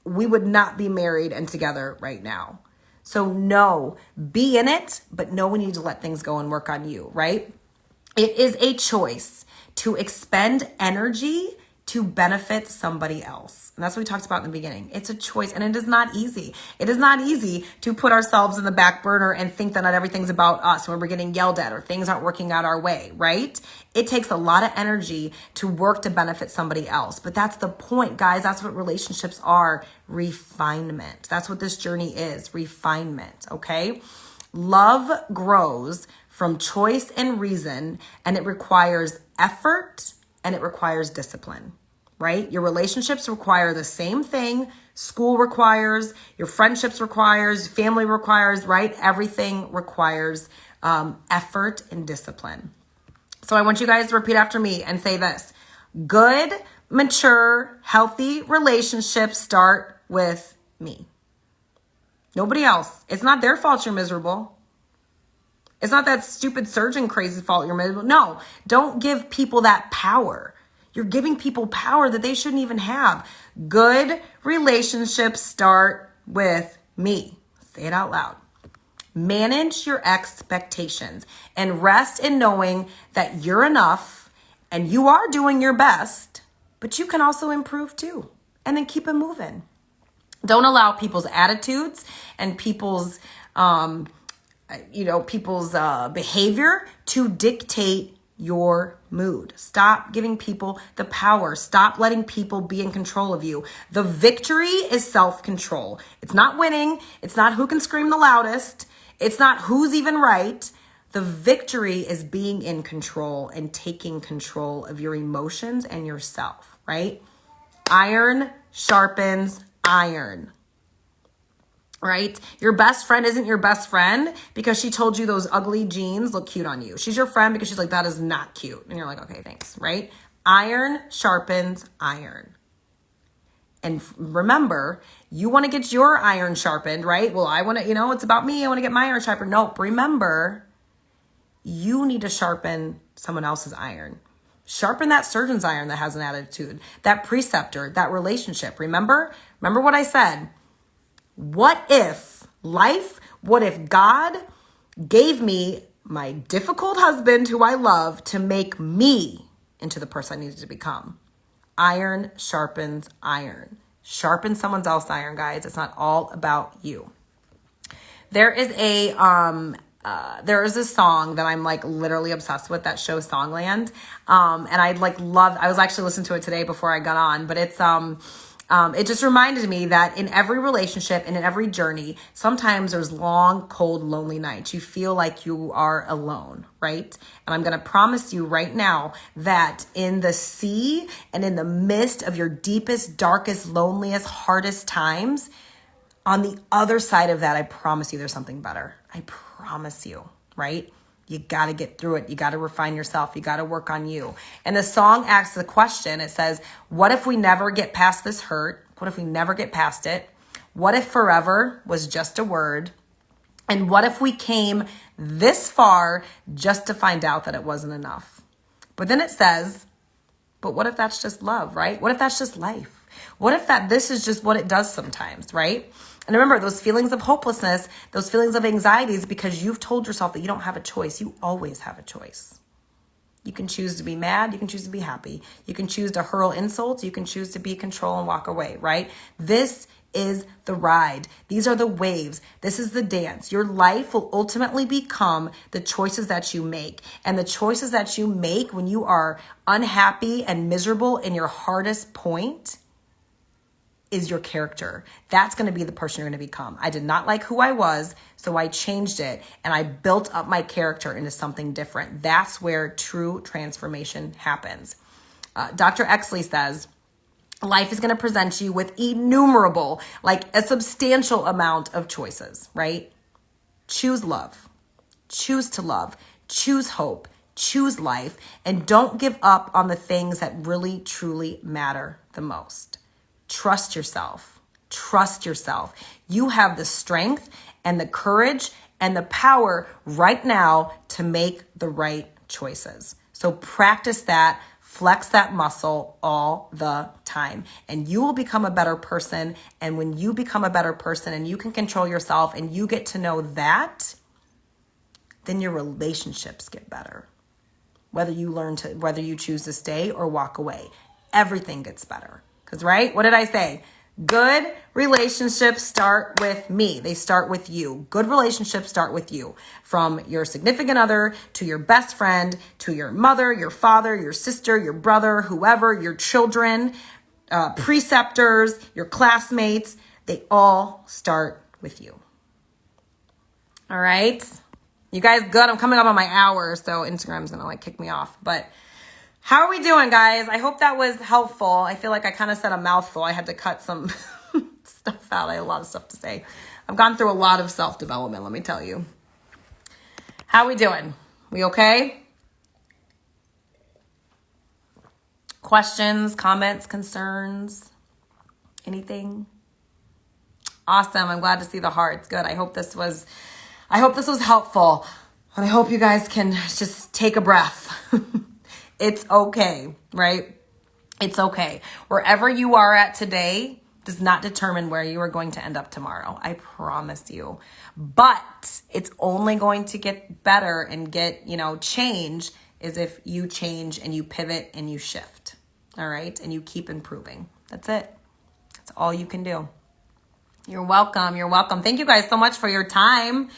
we would not be married and together right now. So no, be in it, but know when you need to let things go and work on you, right? It is a choice to expend energy to benefit somebody else. And that's what we talked about in the beginning. It's a choice, and it is not easy. It is not easy to put ourselves in the back burner and think that not everything's about us when we're getting yelled at or things aren't working out our way, right? It takes a lot of energy to work to benefit somebody else. But that's the point, guys. That's what relationships are. Refinement. That's what this journey is. Refinement, okay? Love grows from choice and reason, and it requires effort and it requires discipline, right? Your relationships require the same thing. School requires, your friendships requires, family requires, right? Everything requires effort and discipline. So I want you guys to repeat after me and say this. Good, mature, healthy relationships start with me. Nobody else. It's not their fault you're miserable. It's not that stupid surgeon crazy fault you're miserable. No, don't give people that power. You're giving people power that they shouldn't even have. Good relationships start with me. Say it out loud. Manage your expectations and rest in knowing that you're enough and you are doing your best, but you can also improve too. And then keep it moving. Don't allow people's attitudes and people's behavior to dictate your mood. Stop giving people the power. Stop letting people be in control of you. The victory is self-control. It's not winning. It's not who can scream the loudest. It's not who's even right. The victory is being in control and taking control of your emotions and yourself, right? Iron sharpens iron. Right? Your best friend isn't your best friend because she told you those ugly jeans look cute on you. She's your friend because she's like, that is not cute. And you're like, okay, thanks, right? Iron sharpens iron. And remember, you want to get your iron sharpened, right? Well, I want to, it's about me. I want to get my iron sharpened. Nope. Remember, you need to sharpen someone else's iron. Sharpen that surgeon's iron that has an attitude, that preceptor, that relationship. Remember what I said. What if God gave me my difficult husband who I love to make me into the person I needed to become? Iron sharpens iron. Sharpen someone else's iron, guys. It's not all about you. There is a song that I'm literally obsessed with that show Songland. And I was actually listening to it today before I got on, but it's It just reminded me that in every relationship and in every journey, sometimes there's long, cold, lonely nights. You feel like you are alone, right? And I'm going to promise you right now that in the sea and in the midst of your deepest, darkest, loneliest, hardest times, on the other side of that, I promise you there's something better. I promise you, right? You got to get through it. You got to refine yourself. You got to work on you. And the song asks the question. It says, what if we never get past this hurt? What if we never get past it? What if forever was just a word? And what if we came this far just to find out that it wasn't enough? But then it says, but what if that's just love, right? What if that's just life? What if this is just what it does sometimes, right? And remember, those feelings of hopelessness, those feelings of anxiety is because you've told yourself that you don't have a choice. You always have a choice. You can choose to be mad. You can choose to be happy. You can choose to hurl insults. You can choose to be in control and walk away, right? This is the ride. These are the waves. This is the dance. Your life will ultimately become the choices that you make. And the choices that you make when you are unhappy and miserable in your hardest point is your character. That's going to be the person you're going to become. I did not like who I was, so I changed it and I built up my character into something different. That's where true transformation happens. Dr. Exley says, life is going to present you with innumerable, like a substantial amount of choices, right? Choose love, choose to love, choose hope, choose life, and don't give up on the things that really, truly matter the most. Trust yourself. Trust yourself. You have the strength and the courage and the power right now to make the right choices. So practice that, flex that muscle all the time, and you will become a better person. And when you become a better person and you can control yourself and you get to know that, then your relationships get better. Whether you choose to stay or walk away, everything gets better. Because, right? What did I say? Good relationships start with me. They start with you. Good relationships start with you. From your significant other to your best friend to your mother, your father, your sister, your brother, whoever, your children, preceptors, your classmates. They all start with you. All right? You guys good? I'm coming up on my hour, so Instagram's going to kick me off. But how are we doing, guys? I hope that was helpful. I feel like I kind of said a mouthful. I had to cut some stuff out. I had a lot of stuff to say. I've gone through a lot of self-development, let me tell you. How are we doing? We okay? Questions, comments, concerns, anything? Awesome. I'm glad to see the hearts. Good. I hope this was helpful. And I hope you guys can just take a breath. It's okay, right? It's okay. Wherever you are at today does not determine where you are going to end up tomorrow. I promise you. But it's only going to get better and get, change is if you change and you pivot and you shift. All right. And you keep improving. That's it. That's all you can do. You're welcome. You're welcome. Thank you guys so much for your time.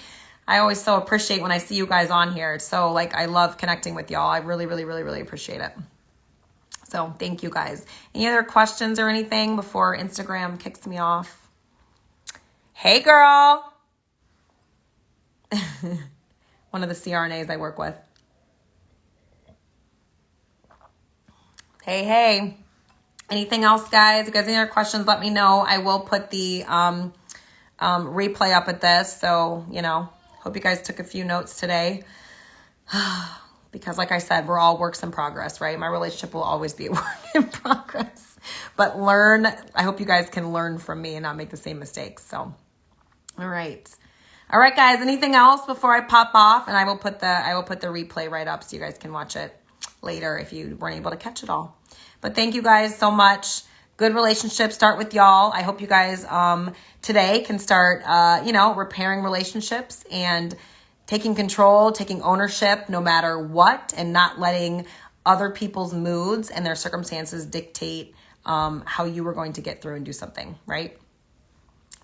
I always so appreciate when I see you guys on here. It's so I love connecting with y'all. I really, really, really, really appreciate it. So thank you guys. Any other questions or anything before Instagram kicks me off? Hey, girl. One of the CRNAs I work with. Hey. Anything else, guys? If you guys have any other questions, let me know. I will put the replay up at this. So, hope you guys took a few notes today. Because like I said, we're all works in progress, right? My relationship will always be a work in progress. But I hope you guys can learn from me and not make the same mistakes. So, all right. All right, guys, anything else before I pop off? And I will put the replay right up so you guys can watch it later if you weren't able to catch it all. But thank you guys so much. Good relationships start with y'all. I hope you guys today can start, repairing relationships and taking control, taking ownership no matter what, and not letting other people's moods and their circumstances dictate how you were going to get through and do something, right?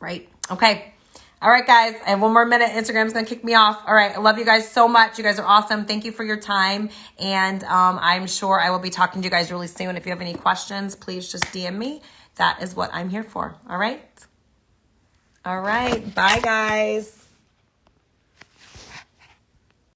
Right? Okay. All right, guys. I have one more minute. Instagram's going to kick me off. All right. I love you guys so much. You guys are awesome. Thank you for your time. And I'm sure I will be talking to you guys really soon. If you have any questions, please just DM me. that is what I'm here for. All right. All right. Bye, guys.